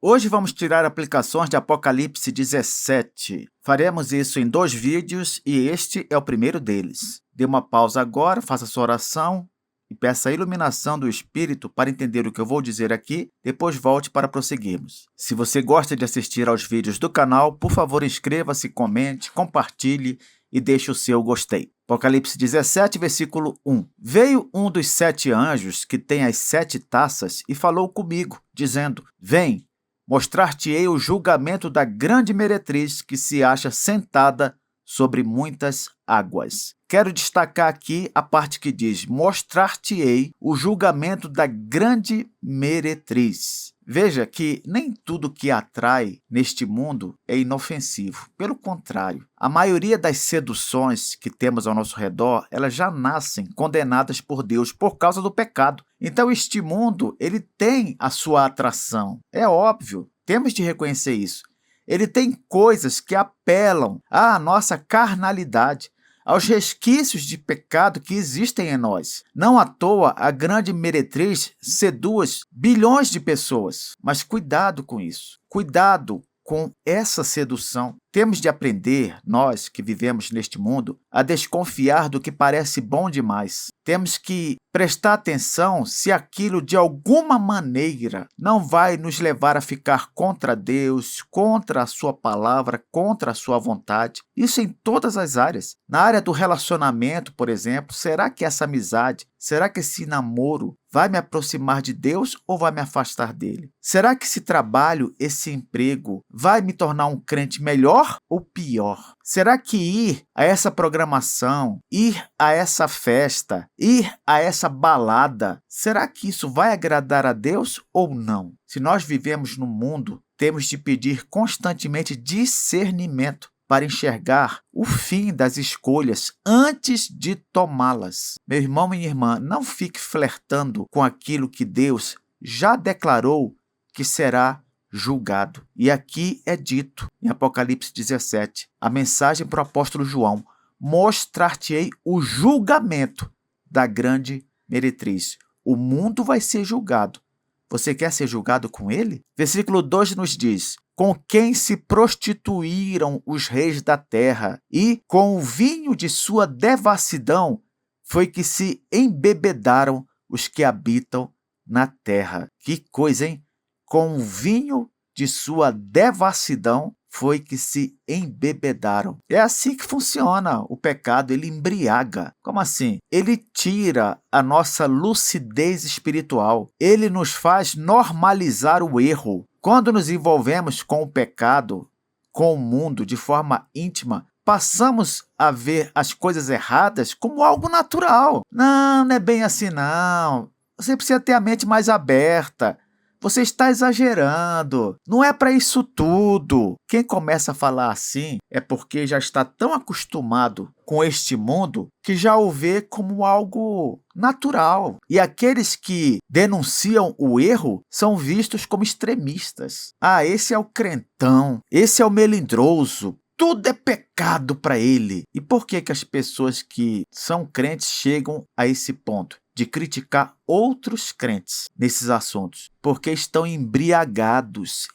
Hoje vamos tirar aplicações de Apocalipse 17. Faremos isso em 2 vídeos e este é o primeiro deles. Dê uma pausa agora, faça sua oração e peça a iluminação do Espírito para entender o que eu vou dizer aqui, depois volte para prosseguirmos. Se você gosta de assistir aos vídeos do canal, por favor inscreva-se, comente, compartilhe e deixe o seu gostei. Apocalipse 17, versículo 1. Veio um dos 7 anjos que tem as 7 taças e falou comigo, dizendo: Vem, mostrar-te-ei o julgamento da grande meretriz que se acha sentada sobre muitas águas. Quero destacar aqui a parte que diz: mostrar-te-ei o julgamento da grande meretriz. Veja que nem tudo que atrai neste mundo é inofensivo. Pelo contrário, a maioria das seduções que temos ao nosso redor, elas já nascem condenadas por Deus por causa do pecado. Então, este mundo, ele tem a sua atração. É óbvio, temos de reconhecer isso. Ele tem coisas que apelam à nossa carnalidade, aos resquícios de pecado que existem em nós. Não à toa, a grande meretriz seduz bilhões de pessoas. Mas cuidado com isso. Cuidado com essa sedução. Temos de aprender, nós que vivemos neste mundo, a desconfiar do que parece bom demais. Temos que prestar atenção se aquilo de alguma maneira não vai nos levar a ficar contra Deus, contra a sua palavra, contra a sua vontade. Isso em todas as áreas. Na área do relacionamento, por exemplo, será que essa amizade, será que esse namoro vai me aproximar de Deus ou vai me afastar dele? Será que esse trabalho, esse emprego, vai me tornar um crente melhor ou pior? Será que ir a essa programação, ir a essa festa, ir a essa balada, será que isso vai agradar a Deus ou não? Se nós vivemos no mundo, temos de pedir constantemente discernimento para enxergar o fim das escolhas antes de tomá-las. Meu irmão e minha irmã, não fique flertando com aquilo que Deus já declarou que será julgado. E aqui é dito, em Apocalipse 17, a mensagem para o apóstolo João: mostrar-te-ei o julgamento da grande meretriz. O mundo vai ser julgado. Você quer ser julgado com ele? Versículo 2 nos diz: com quem se prostituíram os reis da terra, e com o vinho de sua devassidão foi que se embebedaram os que habitam na terra. Que coisa, hein? Com o vinho de sua devassidão foi que se embebedaram. É assim que funciona o pecado, ele embriaga. Como assim? Ele tira a nossa lucidez espiritual, ele nos faz normalizar o erro. Quando nos envolvemos com o pecado, com o mundo de forma íntima, passamos a ver as coisas erradas como algo natural. Não é bem assim não. Você precisa ter a mente mais aberta. Você está exagerando, não é para isso tudo. Quem começa a falar assim é porque já está tão acostumado com este mundo que já o vê como algo natural. E aqueles que denunciam o erro são vistos como extremistas. Ah, esse é o crentão, esse é o melindroso. Tudo é pecado para ele. E por que as pessoas que são crentes chegam a esse ponto de criticar outros crentes nesses assuntos? Porque estão embriagados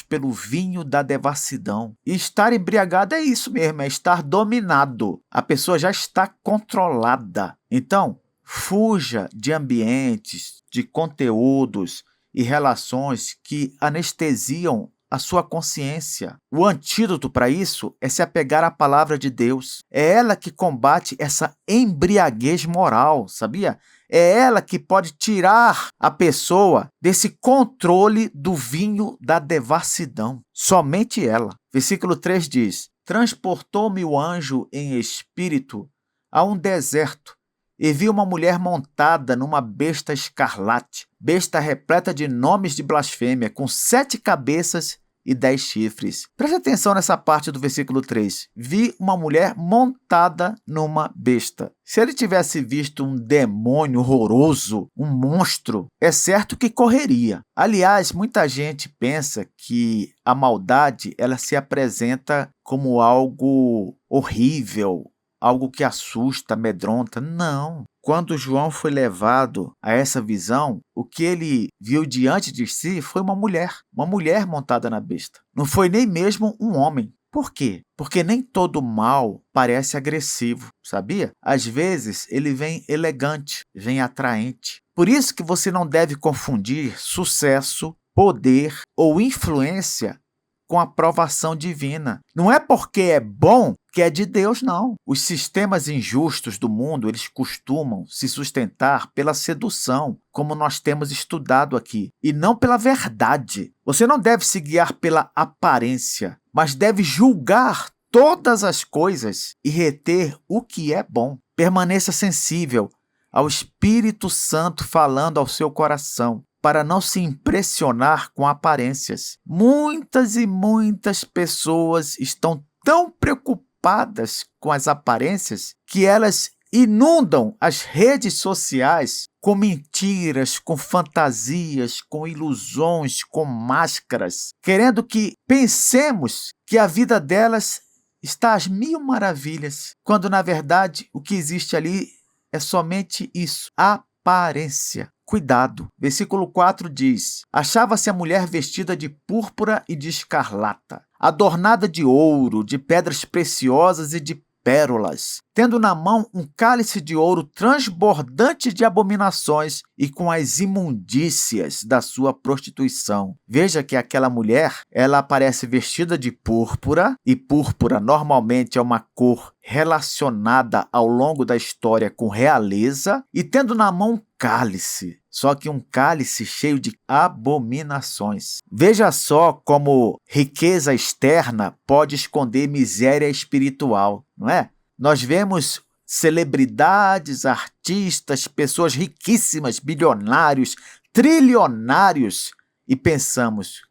pelo vinho da devassidão. E estar embriagado é isso mesmo, é estar dominado. A pessoa já está controlada. Então, fuja de ambientes, de conteúdos e relações que anestesiam a sua consciência. O antídoto para isso é se apegar à palavra de Deus. É ela que combate essa embriaguez moral, sabia? É ela que pode tirar a pessoa desse controle do vinho da devassidão. Somente ela. Versículo 3 diz: transportou-me o anjo em espírito a um deserto, e vi uma mulher montada numa besta escarlate, besta repleta de nomes de blasfêmia, com 7 cabeças e 10 chifres. Preste atenção nessa parte do versículo 3. Vi uma mulher montada numa besta. Se ele tivesse visto um demônio horroroso, um monstro, é certo que correria. Aliás, muita gente pensa que a maldade ela se apresenta como algo horrível, algo que assusta, amedronta. Não. quando João foi levado a essa visão, o que ele viu diante de si foi uma mulher montada na besta. Não foi nem mesmo um homem. Por quê? Porque nem todo mal parece agressivo, sabia? Às vezes ele vem elegante, vem atraente. Por isso que você não deve confundir sucesso, poder ou influência com aprovação divina. Não é porque é bom que é de Deus, não. Os sistemas injustos do mundo, eles costumam se sustentar pela sedução, como nós temos estudado aqui, e não pela verdade. Você não deve se guiar pela aparência, mas deve julgar todas as coisas e reter o que é bom. Permaneça sensível ao Espírito Santo falando ao seu coração, para não se impressionar com aparências. Muitas e muitas pessoas estão tão preocupadas com as aparências que elas inundam as redes sociais com mentiras, com fantasias, com ilusões, com máscaras, querendo que pensemos que a vida delas está às mil maravilhas, quando na verdade o que existe ali é somente isso, aparência. Cuidado. Versículo 4 diz: achava-se a mulher vestida de púrpura e de escarlata, adornada de ouro, de pedras preciosas e de pérolas, tendo na mão um cálice de ouro transbordante de abominações e com as imundícias da sua prostituição. Veja que aquela mulher, ela aparece vestida de púrpura, e púrpura normalmente é uma cor relacionada ao longo da história com realeza, e tendo na mão um cálice, só que um cálice cheio de abominações. Veja só como riqueza externa pode esconder miséria espiritual, não é? Nós vemos celebridades, artistas, pessoas riquíssimas, bilionários, trilionários, e pensamos: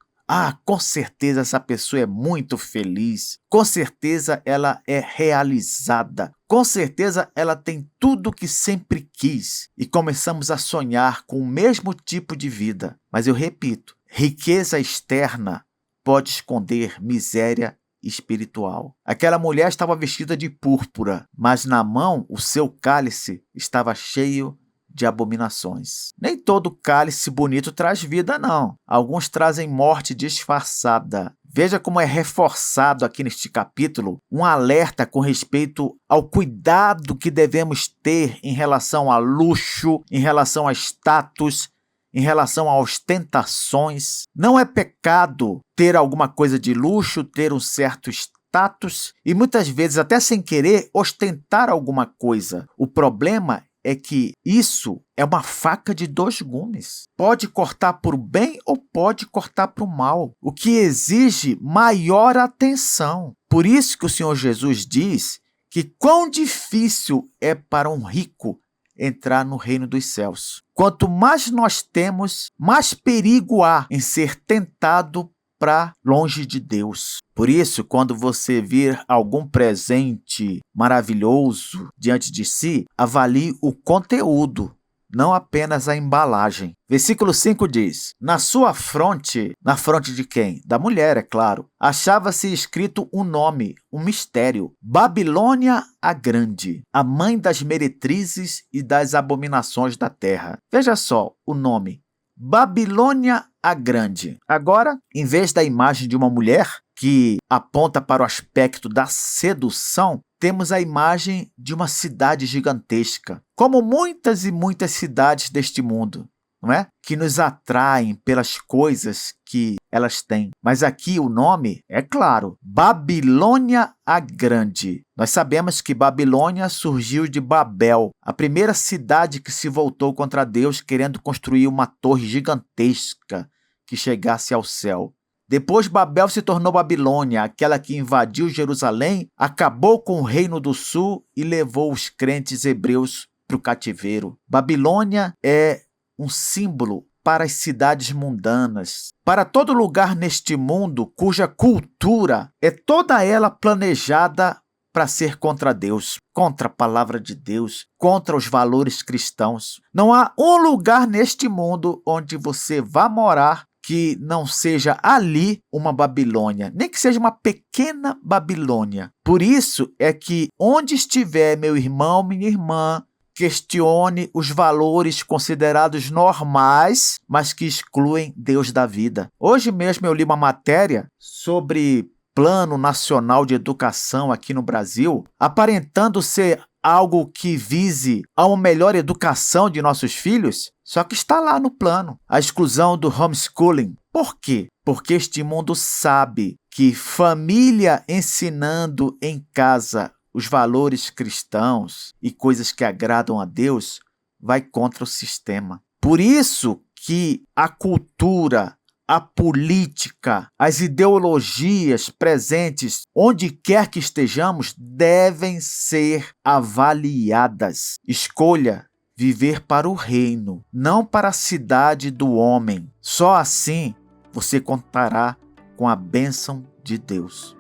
com certeza essa pessoa é muito feliz, com certeza ela é realizada, com certeza ela tem tudo o que sempre quis. E começamos a sonhar com o mesmo tipo de vida. Mas eu repito, riqueza externa pode esconder miséria espiritual. Aquela mulher estava vestida de púrpura, mas na mão o seu cálice estava cheio de abominações. Nem todo cálice bonito traz vida, não. Alguns trazem morte disfarçada. Veja como é reforçado aqui neste capítulo um alerta com respeito ao cuidado que devemos ter em relação a luxo, em relação a status, em relação a ostentações. Não é pecado ter alguma coisa de luxo, ter um certo status e muitas vezes, até sem querer, ostentar alguma coisa. O problema é que isso é uma faca de dois gumes. Pode cortar para o bem ou pode cortar para o mal, o que exige maior atenção. Por isso que o Senhor Jesus diz que quão difícil é para um rico entrar no reino dos céus. Quanto mais nós temos, mais perigo há em ser tentado para longe de Deus. Por isso, quando você vir algum presente maravilhoso diante de si, avalie o conteúdo, não apenas a embalagem. Versículo 5 diz: na sua fronte, na fronte de quem? Da mulher, é claro, achava-se escrito um nome, um mistério: Babilônia a Grande, a mãe das meretrizes e das abominações da terra. Veja só o nome: Babilônia a Grande. Agora, em vez da imagem de uma mulher que aponta para o aspecto da sedução, temos a imagem de uma cidade gigantesca, como muitas e muitas cidades deste mundo, não é? Que nos atraem pelas coisas que elas têm. Mas aqui o nome é claro: Babilônia a Grande. Nós sabemos que Babilônia surgiu de Babel, a primeira cidade que se voltou contra Deus, querendo construir uma torre gigantesca que chegasse ao céu. Depois Babel se tornou Babilônia, aquela que invadiu Jerusalém, acabou com o reino do sul e levou os crentes hebreus para o cativeiro. Babilônia é um símbolo para as cidades mundanas, para todo lugar neste mundo cuja cultura é toda ela planejada para ser contra Deus, contra a palavra de Deus, contra os valores cristãos. Não há um lugar neste mundo onde você vá morar que não seja ali uma Babilônia, nem que seja uma pequena Babilônia. Por isso é que onde estiver meu irmão, minha irmã, questione os valores considerados normais, mas que excluem Deus da vida. Hoje mesmo eu li uma matéria sobre Plano Nacional de Educação aqui no Brasil, aparentando ser algo que vise a uma melhor educação de nossos filhos, só que está lá no plano, a exclusão do homeschooling. Por quê? Porque este mundo sabe que família ensinando em casa os valores cristãos e coisas que agradam a Deus vai contra o sistema. Por isso que a cultura, a política, as ideologias presentes onde quer que estejamos devem ser avaliadas. Escolha viver para o reino, não para a cidade do homem. Só assim você contará com a bênção de Deus.